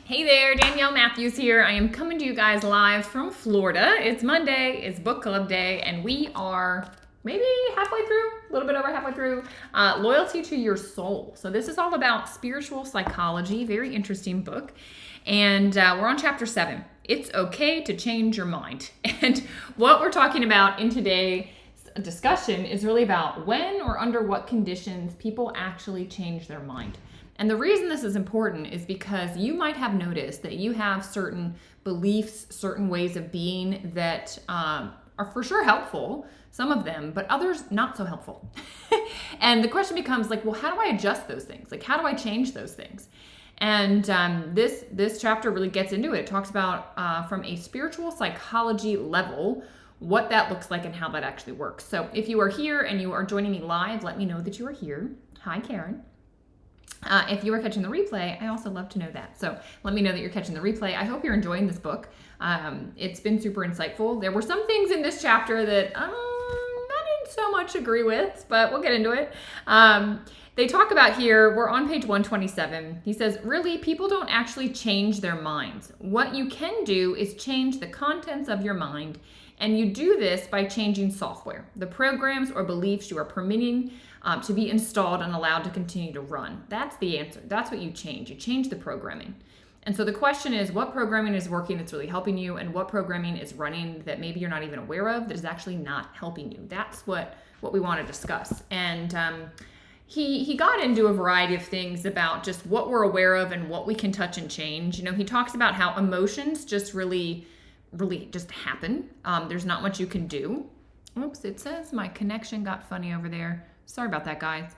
Hey there, Danielle Matthews here. I am coming to you guys live from Florida. It's Monday, it's book club day, and we are maybe halfway through, a little bit over halfway through, Loyalty to Your Soul. So this is all about spiritual psychology, very interesting book. And we're on chapter 7. It's okay to change your mind. And what we're talking about in today's discussion is really about when or under what conditions people actually change their mind. And the reason this is important is because you might have noticed that you have certain beliefs, certain ways of being that are for sure helpful, some of them, but others not so helpful. And the question becomes like, well, how do I adjust those things? Like, how do I change those things? And this chapter really gets into it. It talks about from a spiritual psychology level, what that looks like and how that actually works. So if you are here and you are joining me live, let me know that you are here. Hi, Karen. If you are catching the replay, I also love to know that. So let me know that you're catching the replay. I hope you're enjoying this book. It's been super insightful. There were some things in this chapter that I didn't so much agree with, but we'll get into it. They talk about here, we're on page 127. He says, really, people don't actually change their minds. What you can do is change the contents of your mind, and you do this by changing software, the programs or beliefs you are permitting to be installed and allowed to continue to run. That's the answer. That's what you change. You change the programming. And so the question is, what programming is working that's really helping you, and what programming is running that maybe you're not even aware of that is actually not helping you? That's what we want to discuss. And he got into a variety of things about just what we're aware of and what we can touch and change. You know, he talks about how emotions just really just happen. There's not much you can do. Oops, it says my connection got funny over there. Sorry about that, guys.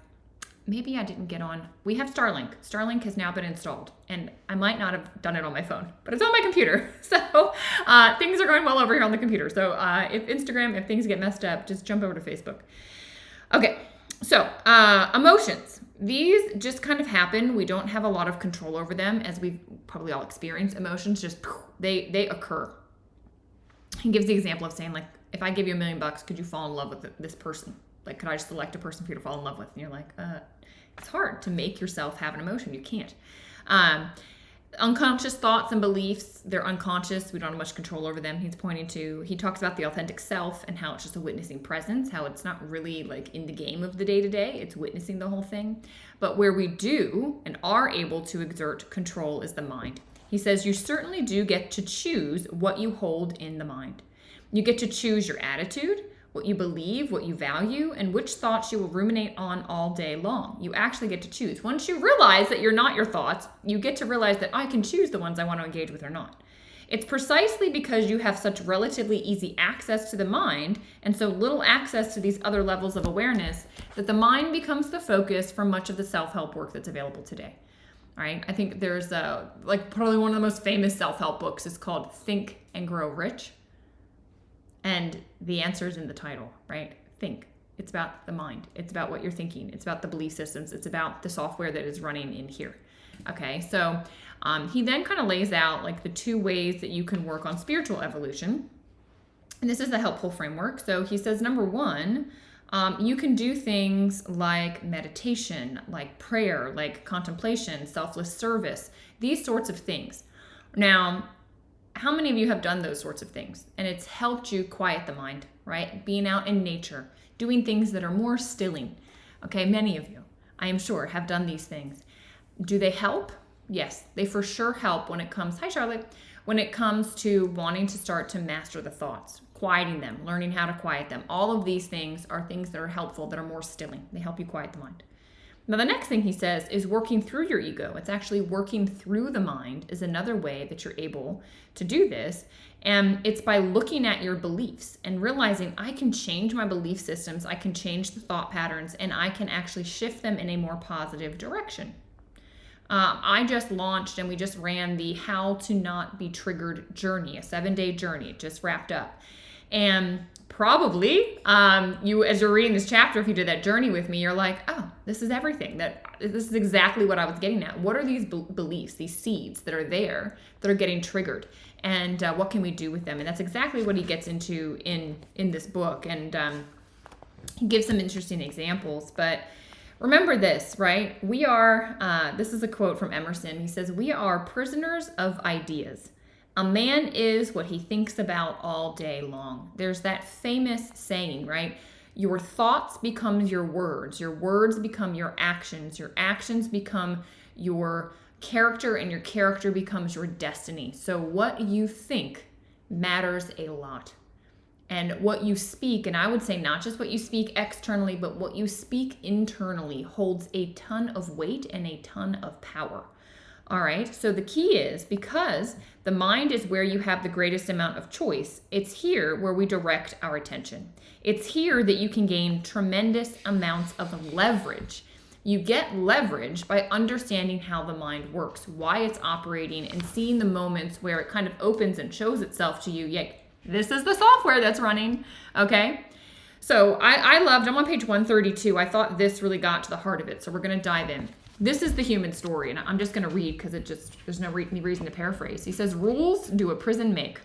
Maybe I didn't get on. We have Starlink. Starlink has now been installed, and I might not have done it on my phone, but it's on my computer. So things are going well over here on the computer. So if things get messed up, just jump over to Facebook. Okay, so emotions. These just kind of happen. We don't have a lot of control over them, as we've probably all experienced. Emotions just, they occur. He gives the example of saying, like, if I give you $1 million, could you fall in love with this person? Like, could I just select a person for you to fall in love with? And you're like, it's hard to make yourself have an emotion. You can't. Unconscious thoughts and beliefs, they're unconscious. We don't have much control over them. He's pointing to, he talks about the authentic self and how it's just a witnessing presence, how it's not really like in the game of the day-to-day. It's witnessing the whole thing. But where we do and are able to exert control is the mind. He says you certainly do get to choose what you hold in the mind. You get to choose your attitude, what you believe, what you value, and which thoughts you will ruminate on all day long. You actually get to choose. Once you realize that you're not your thoughts, you get to realize that I can choose the ones I want to engage with or not. It's precisely because you have such relatively easy access to the mind and so little access to these other levels of awareness that the mind becomes the focus for much of the self-help work that's available today. All right, I think there's probably one of the most famous self-help books is called Think and Grow Rich. And the answer is in the title, right? Think. It's about the mind. It's about what you're thinking. It's about the belief systems. It's about the software that is running in here. Okay, so he then kind of lays out like the 2 ways that you can work on spiritual evolution. And this is a helpful framework. So he says, number 1, you can do things like meditation, like prayer, like contemplation, selfless service, these sorts of things. Now, how many of you have done those sorts of things and it's helped you quiet the mind, right? Being out in nature, doing things that are more stilling. Okay, many of you, I am sure, have done these things. Do they help? Yes, they for sure help when it comes, hi Charlotte, when it comes to wanting to start to master the thoughts, quieting them, learning how to quiet them. All of these things are things that are helpful, that are more stilling. They help you quiet the mind. Now, the next thing he says is working through your ego. It's actually working through the mind is another way that you're able to do this. And it's by looking at your beliefs and realizing I can change my belief systems, I can change the thought patterns, and I can actually shift them in a more positive direction. I just launched and we just ran the How to Not Be Triggered journey, a 7-day journey. It just wrapped up. And probably you, as you're reading this chapter, if you did that journey with me, you're like, oh, this is everything. This is exactly what I was getting at. What are these beliefs, these seeds that are there that are getting triggered? And what can we do with them? And that's exactly what he gets into in this book. And he gives some interesting examples. But Remember this, right? We are, this is a quote from Emerson. He says, "We are prisoners of ideas. A man is what he thinks about all day long." There's that famous saying, right? Your thoughts become your words become your actions become your character, and your character becomes your destiny. So what you think matters a lot. And what you speak, and I would say not just what you speak externally, but what you speak internally holds a ton of weight and a ton of power. All right, so the key is, because the mind is where you have the greatest amount of choice, it's here where we direct our attention. It's here that you can gain tremendous amounts of leverage. You get leverage by understanding how the mind works, why it's operating, and seeing the moments where it kind of opens and shows itself to you. Yet, this is the software that's running, okay? So I loved, I'm on page 132. I thought this really got to the heart of it, so we're going to dive in. This is the human story, and I'm just going to read because there's no reason to paraphrase. He says, "Rules do a prison make."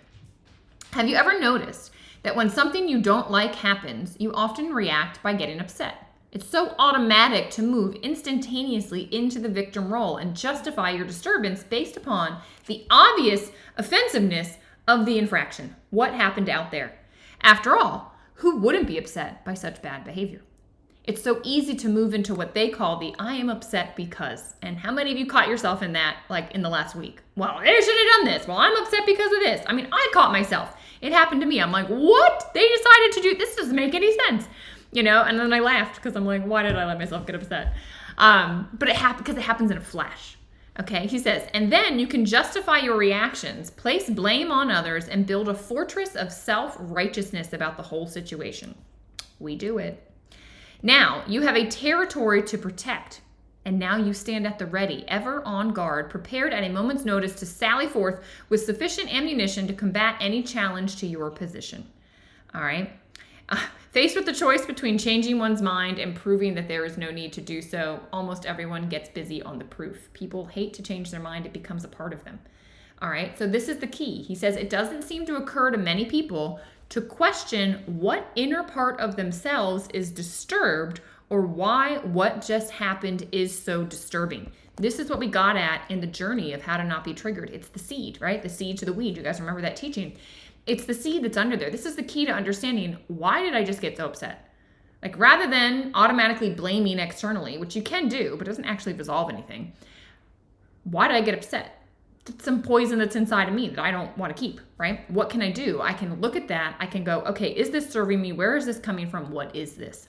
Have you ever noticed that when something you don't like happens, you often react by getting upset? It's so automatic to move instantaneously into the victim role and justify your disturbance based upon the obvious offensiveness of the infraction. What happened out there? After all, who wouldn't be upset by such bad behavior? It's so easy to move into what they call the "I am upset because." And how many of you caught yourself in that, like in the last week? Well, they should have done this. Well, I'm upset because of this. I mean, I caught myself. It happened to me. I'm like, what? They decided to do this. Doesn't make any sense. You know, and then I laughed because I'm like, why did I let myself get upset? But it happened because it happens in a flash. Okay, he says, and then you can justify your reactions, place blame on others, and build a fortress of self-righteousness about the whole situation. We do it. Now, you have a territory to protect, and now you stand at the ready, ever on guard, prepared at a moment's notice to sally forth with sufficient ammunition to combat any challenge to your position. All right? Faced with the choice between changing one's mind and proving that there is no need to do so, almost everyone gets busy on the proof. People hate to change their mind. It becomes a part of them. All right, so this is the key. He says it doesn't seem to occur to many people to question what inner part of themselves is disturbed or why what just happened is so disturbing. This is what we got at in the journey of how to not be triggered. It's the seed, right? The seed to the weed. You guys remember that teaching? It's the seed that's under there. This is the key to understanding, why did I just get so upset? Like, rather than automatically blaming externally, which you can do, but it doesn't actually resolve anything. Why did I get upset? It's some poison that's inside of me that I don't want to keep, right? What can I do? I can look at that. I can go, okay, is this serving me? Where is this coming from? What is this?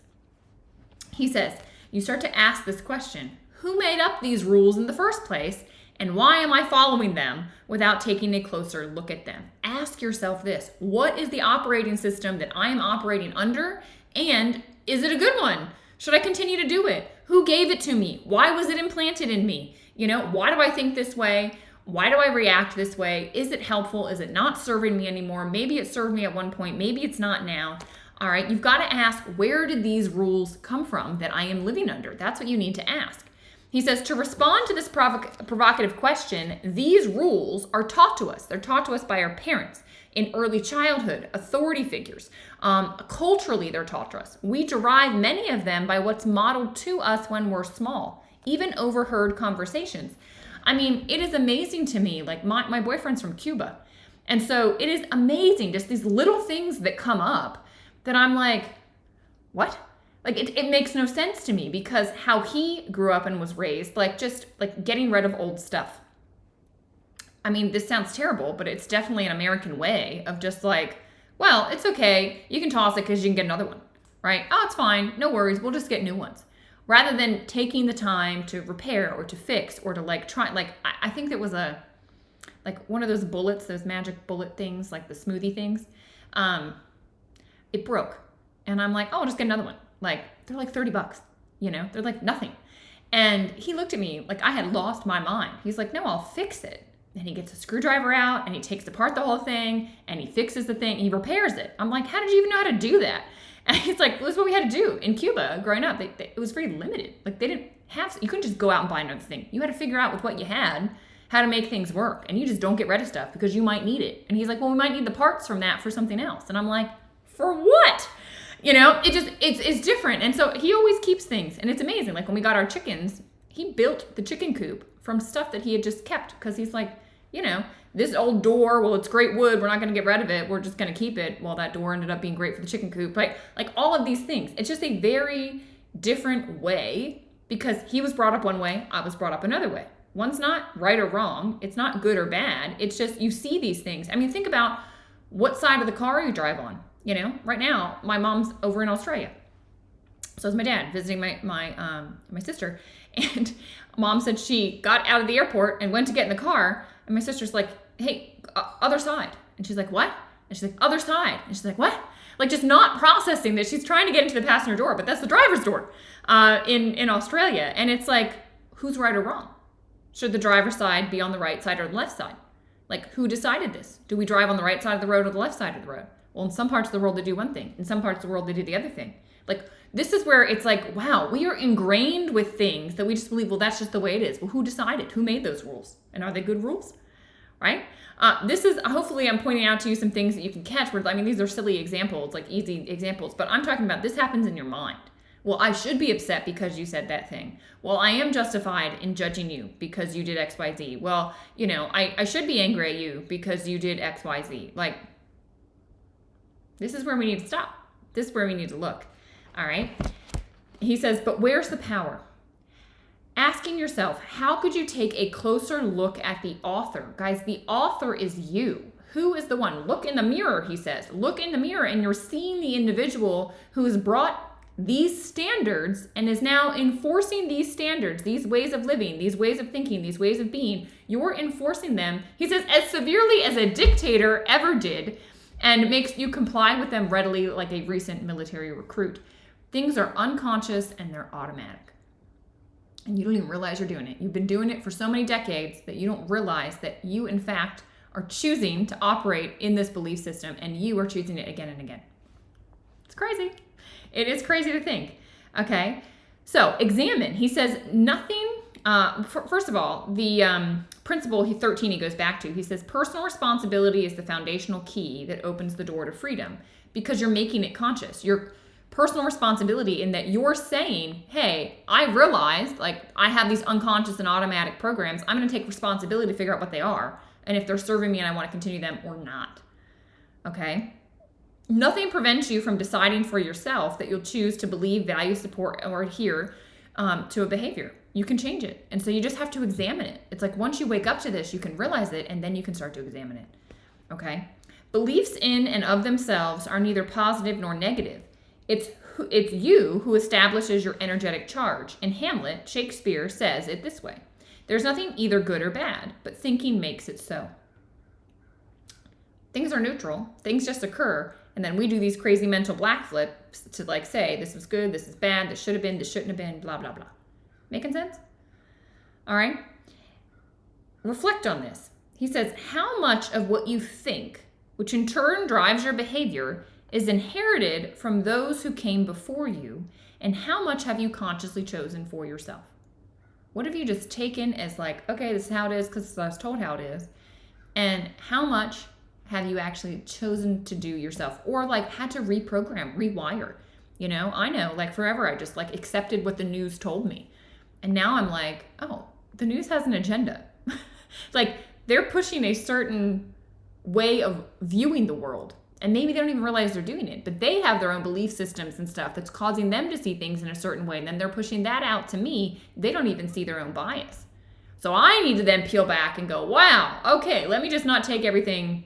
He says, you start to ask this question: who made up these rules in the first place? And why am I following them without taking a closer look at them? Ask yourself this: what is the operating system that I am operating under? And is it a good one? Should I continue to do it? Who gave it to me? Why was it implanted in me? You know, why do I think this way? Why do I react this way? Is it helpful? Is it not serving me anymore? Maybe it served me at one point. Maybe it's not now. All right, you've got to ask, where did these rules come from that I am living under? That's what you need to ask. He says, to respond to this provocative question, these rules are taught to us. They're taught to us by our parents in early childhood, authority figures. Culturally, they're taught to us. We derive many of them by what's modeled to us when we're small, even overheard conversations. I mean, it is amazing to me. Like, my boyfriend's from Cuba. And so it is amazing, just these little things that come up that I'm like, what? Like, it makes no sense to me, because how he grew up and was raised, like, just like getting rid of old stuff. I mean, this sounds terrible, but it's definitely an American way of just like, well, it's okay. You can toss it because you can get another one, right? Oh, it's fine. No worries. We'll just get new ones. Rather than taking the time to repair or to fix or to like try, like, I think there was like one of those bullets, those magic bullet things, like the smoothie things. It broke. And I'm like, oh, I'll just get another one. Like, they're like $30, you know, they're like nothing. And he looked at me like I had lost my mind. He's like, no, I'll fix it. And he gets a screwdriver out and he takes apart the whole thing and he fixes the thing. He repairs it. I'm like, how did you even know how to do that? And he's like, well, this is what we had to do in Cuba growing up. It was very limited. Like, they didn't have, you couldn't just go out and buy another thing. You had to figure out with what you had how to make things work. And you just don't get rid of stuff because you might need it. And he's like, well, we might need the parts from that for something else. And I'm like, for what? It's different. And so he always keeps things, and it's amazing. Like when we got our chickens, he built the chicken coop from stuff that he had just kept, because he's like, this old door, well, it's great wood, we're not going to get rid of it, we're just going to keep it. Well, that door ended up being great for the chicken coop, right? Like all of these things. It's just a very different way, because he was brought up one way, I was brought up another way. One's not right or wrong. It's not good or bad. It's just you see these things. I mean, think about what side of the car you drive on. Right now, my mom's over in Australia. So is my dad visiting my sister. And mom said she got out of the airport and went to get in the car. And my sister's like, hey, other side. And she's like, what? And she's like, other side. And she's like, what? Like just not processing that she's trying to get into the passenger door, but that's the driver's door in Australia. And it's like, who's right or wrong? Should the driver's side be on the right side or the left side? Like, who decided this? Do we drive on the right side of the road or the left side of the road? Well, in some parts of the world, they do one thing. In some parts of the world, they do the other thing. Like, this is where it's like, wow, we are ingrained with things that we just believe, well, that's just the way it is. Well, who decided? Who made those rules? And are they good rules? Right? This is, hopefully I'm pointing out to you some things that you can catch where, these are silly examples, like easy examples, but I'm talking about this happens in your mind. Well, I should be upset because you said that thing. Well, I am justified in judging you because you did X, Y, Z. Well, I should be angry at you because you did X, Y, Z. Like, this is where we need to stop. This is where we need to look. All right. He says, but where's the power? Asking yourself, how could you take a closer look at the author? Guys, the author is you. Who is the one? Look in the mirror, he says. Look in the mirror and you're seeing the individual who has brought these standards and is now enforcing these standards, these ways of living, these ways of thinking, these ways of being. You're enforcing them, he says, as severely as a dictator ever did, and makes you comply with them readily like a recent military recruit. Things are unconscious and they're automatic. And you don't even realize you're doing it. You've been doing it for so many decades that you don't realize that you, in fact, are choosing to operate in this belief system, and you are choosing it again and again. It's crazy. It is crazy to think. Okay, so examine. He says nothing. First of all, the principle 13 he goes back to. He says personal responsibility is the foundational key that opens the door to freedom, because you're making it conscious. Your personal responsibility in that you're saying, hey, I realized like I have these unconscious and automatic programs. I'm going to take responsibility to figure out what they are and if they're serving me and I want to continue them or not. Okay. Nothing prevents you from deciding for yourself that you'll choose to believe, value, support, or adhere to a behavior. You can change it. And so you just have to examine it. It's like once you wake up to this, you can realize it, and then you can start to examine it. Okay? Beliefs in and of themselves are neither positive nor negative. It's you who establishes your energetic charge. And Hamlet, Shakespeare, says it this way. There's nothing either good or bad, but thinking makes it so. Things are neutral. Things just occur. And then we do these crazy mental black flips to like say, this was good, this is bad, this should have been, this shouldn't have been, blah, blah, blah. Making sense? All right. Reflect on this. He says, how much of what you think, which in turn drives your behavior, is inherited from those who came before you, and how much have you consciously chosen for yourself? What have you just taken as like, okay, this is how it is because I was told how it is, and how much have you actually chosen to do yourself, or like had to reprogram, rewire? I know like forever I just like accepted what the news told me. And now I'm like, oh, the news has an agenda. Like they're pushing a certain way of viewing the world. And maybe they don't even realize they're doing it, but they have their own belief systems and stuff that's causing them to see things in a certain way. And then they're pushing that out to me. They don't even see their own bias. So I need to then peel back and go, wow, okay, let me just not take everything,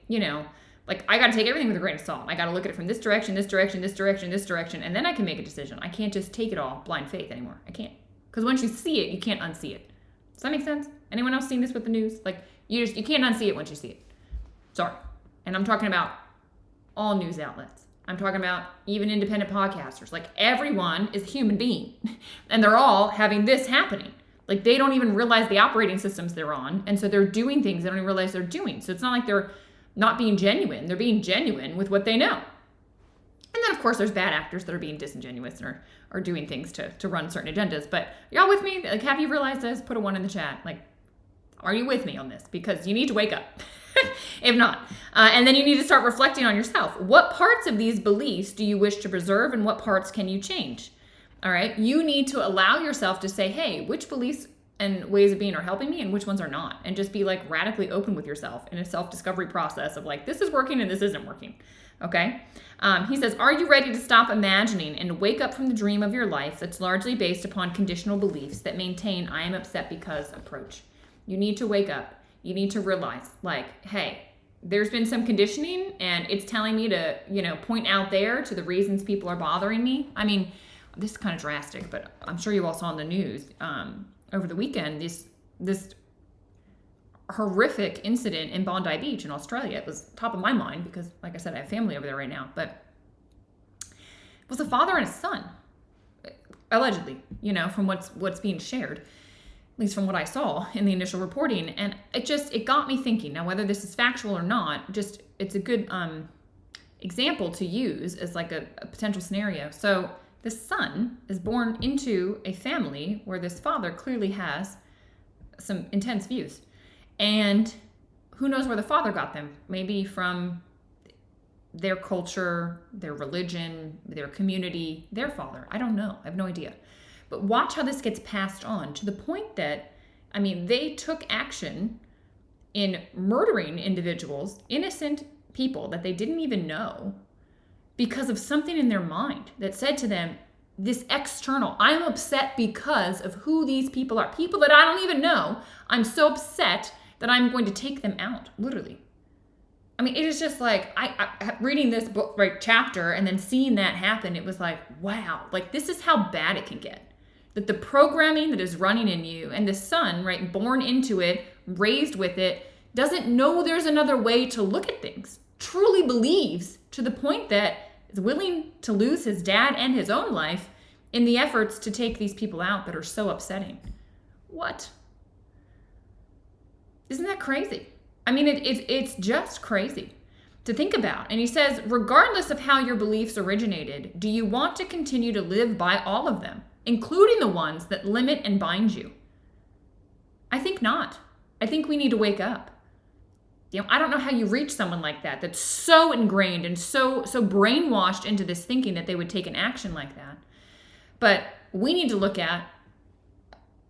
like I got to take everything with a grain of salt. I got to look at it from this direction, this direction, this direction, this direction, and then I can make a decision. I can't just take it all blind faith anymore. I can't. Because once you see it, you can't unsee it. Does that make sense? Anyone else seen this with the news? Like you can't unsee it once you see it. Sorry. And I'm talking about all news outlets. I'm talking about even independent podcasters. Like everyone is a human being and they're all having this happening. Like they don't even realize the operating systems they're on. And so they're doing things they don't even realize they're doing. So it's not like they're not being genuine. They're being genuine with what they know. And then of course there's bad actors that are being disingenuous and are doing things to run certain agendas. But y'all with me? Like, have you realized this? Put a 1 in the chat. Like, are you with me on this? Because you need to wake up. if not. And then you need to start reflecting on yourself. What parts of these beliefs do you wish to preserve and what parts can you change? All right. You need to allow yourself to say, hey, which beliefs and ways of being are helping me and which ones are not. And just be like radically open with yourself in a self-discovery process of like, this is working and this isn't working. Okay. He says, are you ready to stop imagining and wake up from the dream of your life that's largely based upon conditional beliefs that maintain I am upset because approach? You need to wake up. You need to realize like, hey, there's been some conditioning and it's telling me to, point out there to the reasons people are bothering me. I mean, this is kind of drastic, but I'm sure you all saw in the news over the weekend, this horrific incident in Bondi Beach in Australia. It was top of my mind because, like I said, I have family over there right now, but it was a father and a son, allegedly, from what's being shared, at least from what I saw in the initial reporting. And it got me thinking. Now, whether this is factual or not, it's a good example to use as like a potential scenario. So the son is born into a family where this father clearly has some intense views. And who knows where the father got them? Maybe from their culture, their religion, their community, their father. I don't know. I have no idea. But watch how this gets passed on to the point that, they took action in murdering individuals, innocent people that they didn't even know, because of something in their mind that said to them, this external, I'm upset because of who these people are. People that I don't even know. I'm so upset that I'm going to take them out, literally. It is just like, I reading this book, chapter, and then seeing that happen, it was like, wow, like this is how bad it can get. That the programming that is running in you and the son, born into it, raised with it, doesn't know there's another way to look at things. Truly believes to the point that is willing to lose his dad and his own life in the efforts to take these people out that are so upsetting. What? Isn't that crazy? It's just crazy to think about. And he says, regardless of how your beliefs originated, do you want to continue to live by all of them, including the ones that limit and bind you? I think not. I think we need to wake up. I don't know how you reach someone like that that's so ingrained and so brainwashed into this thinking that they would take an action like that. But we need to look at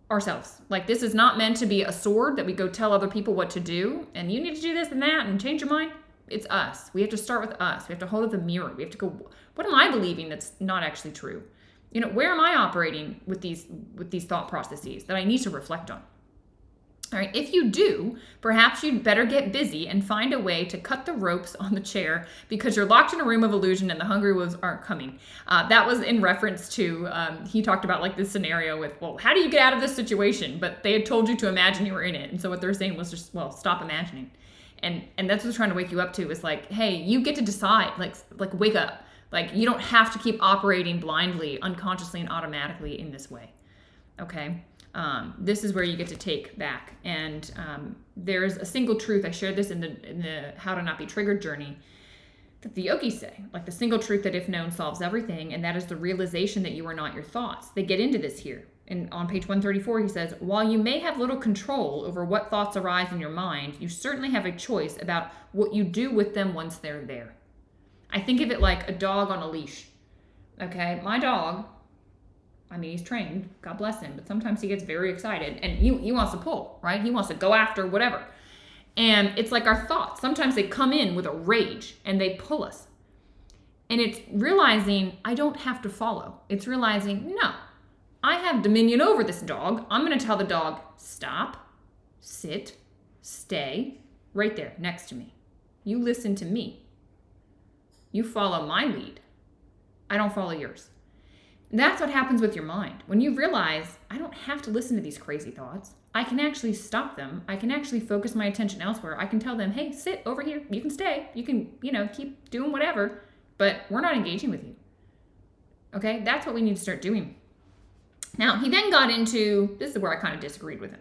ourselves. Like, this is not meant to be a sword that we go tell other people what to do, and you need to do this and that and change your mind. It's us. We have to start with us. We have to hold up the mirror. We have to go, what am I believing that's not actually true? Where am I operating with these thought processes that I need to reflect on? All right, if you do, perhaps you'd better get busy and find a way to cut the ropes on the chair because you're locked in a room of illusion and the hungry wolves aren't coming. That was in reference to, he talked about like this scenario with, well, how do you get out of this situation? But they had told you to imagine you were in it. And so what they're saying was just, well, stop imagining. And that's what's trying to wake you up to is like, hey, you get to decide, like wake up. Like, you don't have to keep operating blindly, unconsciously, and automatically in this way. Okay? This is where you get to take back. And there's a single truth. I shared this in the How to Not Be Triggered journey that the yogis say, like the single truth that if known solves everything. And that is the realization that you are not your thoughts. They get into this here. And on page 134, he says, while you may have little control over what thoughts arise in your mind, you certainly have a choice about what you do with them once they're there. I think of it like a dog on a leash. Okay, my dog, he's trained, God bless him, but sometimes he gets very excited and he wants to pull, right? He wants to go after whatever. And it's like our thoughts. Sometimes they come in with a rage and they pull us. And it's realizing I don't have to follow. It's realizing, no, I have dominion over this dog. I'm going to tell the dog, stop, sit, stay, right there next to me. You listen to me. You follow my lead. I don't follow yours. That's what happens with your mind. When you realize, I don't have to listen to these crazy thoughts. I can actually stop them. I can actually focus my attention elsewhere. I can tell them, hey, sit over here. You can stay. You can, keep doing whatever, but we're not engaging with you. Okay? That's what we need to start doing. Now, he then got into, this is where I kind of disagreed with him.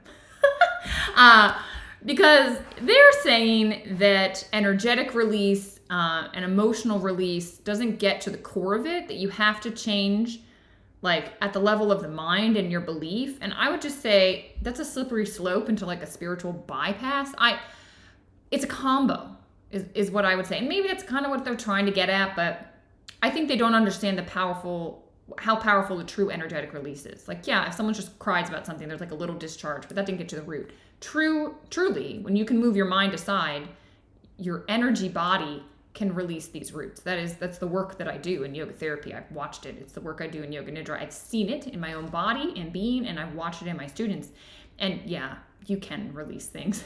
Because they're saying that energetic release, and emotional release doesn't get to the core of it, that you have to change like at the level of the mind and your belief. And I would just say that's a slippery slope into like a spiritual bypass. it's a combo is what I would say. And maybe that's kind of what they're trying to get at, but I think they don't understand how powerful the true energetic release is. Like, yeah, if someone just cries about something, there's like a little discharge, but that didn't get to the root. Truly, when you can move your mind aside, your energy body can release these roots. That's the work that I do in yoga therapy. I've watched it. It's the work I do in yoga nidra. I've seen it in my own body and being, and I've watched it in my students. And yeah, you can release things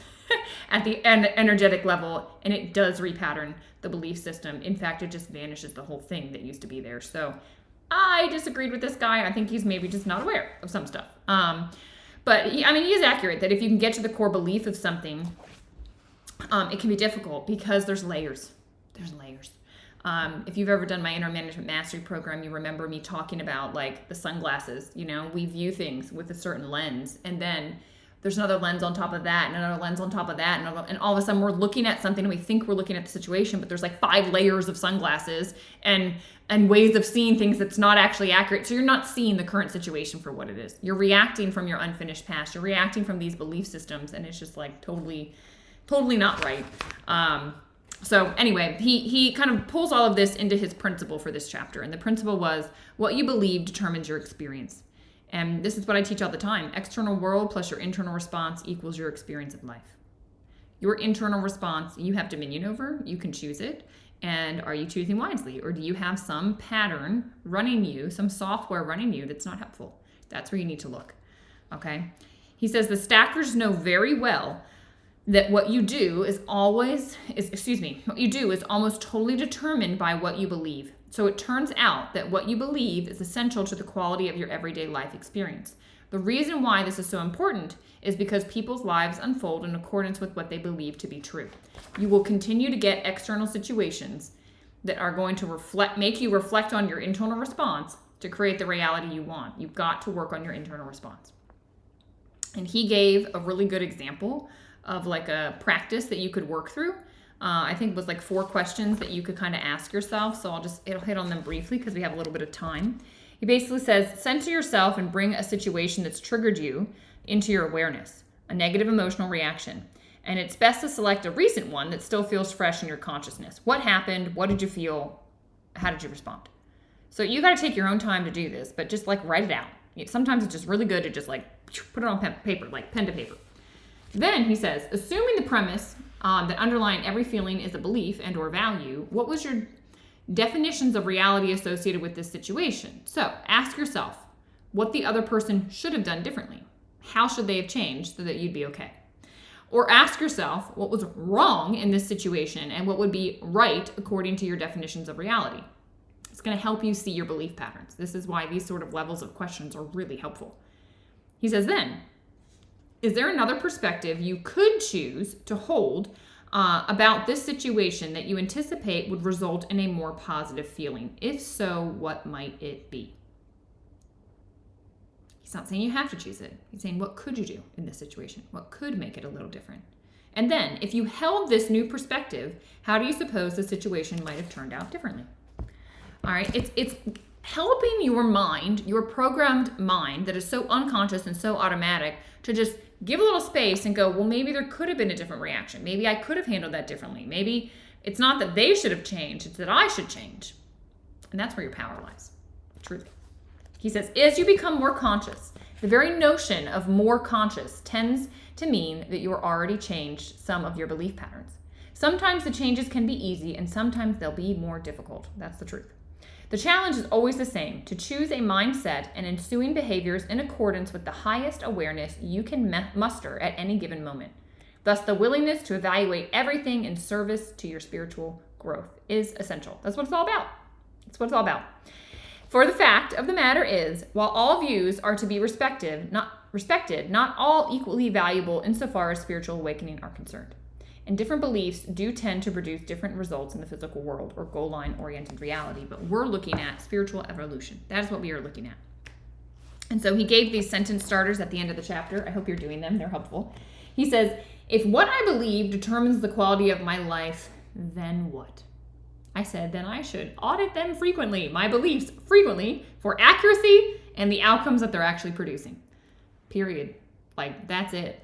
at the energetic level, and it does repattern the belief system. In fact, it just vanishes the whole thing that used to be there. So I disagreed with this guy. I think he's maybe just not aware of some stuff. But he is accurate that if you can get to the core belief of something, it can be difficult because there's layers. There's layers. If you've ever done my inner management mastery program, you remember me talking about like the sunglasses. We view things with a certain lens, and then there's another lens on top of that, and another lens on top of that, and all of a sudden we're looking at something and we think we're looking at the situation, but there's like 5 layers of sunglasses and ways of seeing things that's not actually accurate. So you're not seeing the current situation for what it is. You're reacting from your unfinished past. You're reacting from these belief systems, and it's just like totally not right. So anyway, he kind of pulls all of this into his principle for this chapter. And the principle was, what you believe determines your experience. And this is what I teach all the time. External world plus your internal response equals your experience of life. Your internal response, you have dominion over. You can choose it. And are you choosing wisely? Or do you have some pattern running you, some software running you that's not helpful? That's where you need to look. Okay? He says the stackers know very well that what you do is almost totally determined by what you believe. So it turns out that what you believe is essential to the quality of your everyday life experience. The reason why this is so important is because people's lives unfold in accordance with what they believe to be true. You will continue to get external situations that are going to make you reflect on your internal response to create the reality you want. You've got to work on your internal response. And he gave a really good example of like a practice that you could work through. I think it was like 4 questions that you could kind of ask yourself. So it'll hit on them briefly because we have a little bit of time. He basically says, center yourself and bring a situation that's triggered you into your awareness, a negative emotional reaction. And it's best to select a recent one that still feels fresh in your consciousness. What happened? What did you feel? How did you respond? So you got to take your own time to do this, but just like write it out. Sometimes it's just really good to just like put it on paper, like pen to paper. Then he says, assuming the premise that underlying every feeling is a belief and or value, what was your definitions of reality associated with this situation? So ask yourself what the other person should have done differently. How should they have changed so that you'd be okay? Or ask yourself what was wrong in this situation and what would be right according to your definitions of reality. It's going to help you see your belief patterns. This is why these sort of levels of questions are really helpful. He says then, is there another perspective you could choose to hold about this situation that you anticipate would result in a more positive feeling? If so, what might it be? He's not saying you have to choose it. He's saying, what could you do in this situation? What could make it a little different? And then, if you held this new perspective, how do you suppose the situation might have turned out differently? All right, it's helping your mind, your programmed mind that is so unconscious and so automatic, to just give a little space and go, well, maybe there could have been a different reaction. Maybe I could have handled that differently. Maybe it's not that they should have changed, it's that I should change. And that's where your power lies, truly. He says, as you become more conscious, the very notion of more conscious tends to mean that you are already changed some of your belief patterns. Sometimes the changes can be easy and sometimes they'll be more difficult. That's the truth. The challenge is always the same, to choose a mindset and ensuing behaviors in accordance with the highest awareness you can muster at any given moment. Thus, the willingness to evaluate everything in service to your spiritual growth is essential. That's what it's all about. That's what it's all about. For the fact of the matter is, while all views are to be respected, not all equally valuable insofar as spiritual awakening are concerned. And different beliefs do tend to produce different results in the physical world or goal line oriented reality, but we're looking at spiritual evolution. That is what we are looking at. And so he gave these sentence starters at the end of the chapter. I hope you're doing them. They're helpful. He says, if what I believe determines the quality of my life, then what? I said, then I should audit them frequently, my beliefs frequently, for accuracy and the outcomes that they're actually producing. Period. Like, that's it.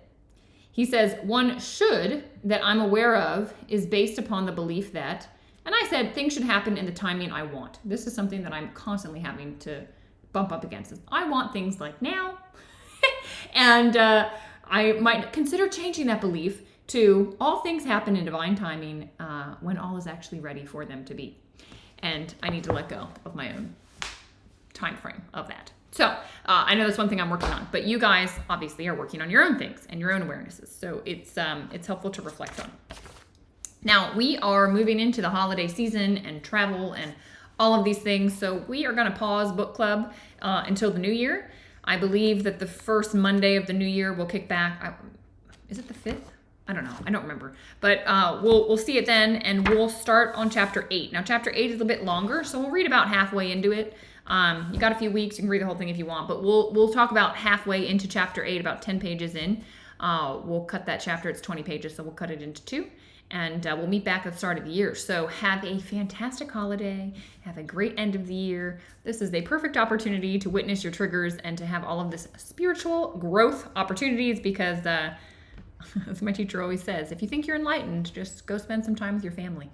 He says, one should that I'm aware of is based upon the belief that, and I said, things should happen in the timing I want. This is something that I'm constantly having to bump up against. I want things like now. And I might consider changing that belief to all things happen in divine timing when all is actually ready for them to be. And I need to let go of my own time frame of that. So I know that's one thing I'm working on, but you guys obviously are working on your own things and your own awarenesses. So it's helpful to reflect on. Now we are moving into the holiday season and travel and all of these things. So we are going to pause book club until the new year. I believe that the first Monday of the new year will kick back. Is it the 5th? I don't know. I don't remember. But we'll see it then, and we'll start on chapter 8. Now, chapter 8 is a bit longer, so we'll read about halfway into it. You got a few weeks. You can read the whole thing if you want, but we'll talk about halfway into chapter 8, about 10 pages in. We'll cut that chapter. It's 20 pages, so we'll cut it into 2. And we'll meet back at the start of the year. So have a fantastic holiday. Have a great end of the year. This is a perfect opportunity to witness your triggers and to have all of this spiritual growth opportunities because, as my teacher always says, if you think you're enlightened, just go spend some time with your family.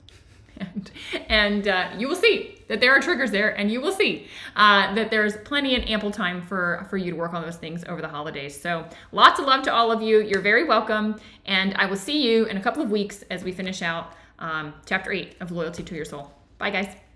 And you will see that there are triggers there, and you will see that there's plenty and ample time for you to work on those things over the holidays. So lots of love to all of you. You're very welcome, and I will see you in a couple of weeks as we finish out chapter 8 of Loyalty to Your Soul. Bye, guys.